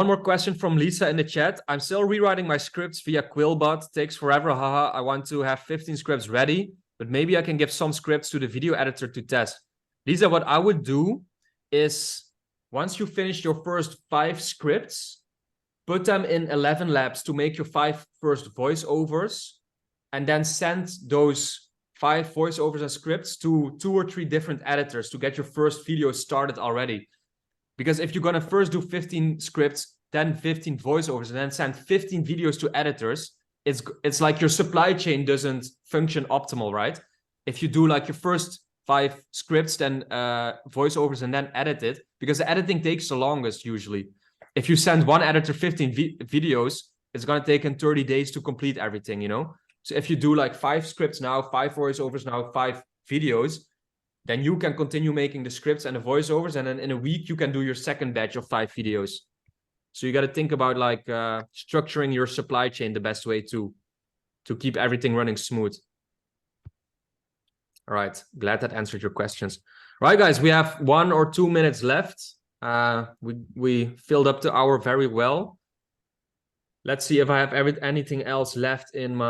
more question from Lisa in the chat. I'm still rewriting my scripts via Quillbot. Takes forever, haha. I want to have 15 scripts ready, but maybe I can give some scripts to the video editor to test. Lisa, what I would do is once you finish your first 5 scripts, put them in 11 labs to make your 5 first voiceovers, and then send those 5 voiceovers and scripts to 2 or 3 different editors to get your first video started already. Because if you're going to first do 15 scripts, then 15 voiceovers, and then send 15 videos to editors, it's like your supply chain doesn't function optimal, right? If you do like your first 5 scripts, then voiceovers, and then edit it, because the editing takes the longest usually. If you send one editor 15 videos, it's going to take in 30 days to complete everything, you know? So if you do like 5 scripts now, 5 voiceovers now, 5 videos, then you can continue making the scripts and the voiceovers, and then in a week you can do your second batch of 5 videos. So you got to think about like structuring your supply chain the best way to keep everything running smooth. All right, glad that answered your questions. All right, guys, we have 1 or 2 minutes left. We filled up the hour very well. Let's see if I have anything else left in my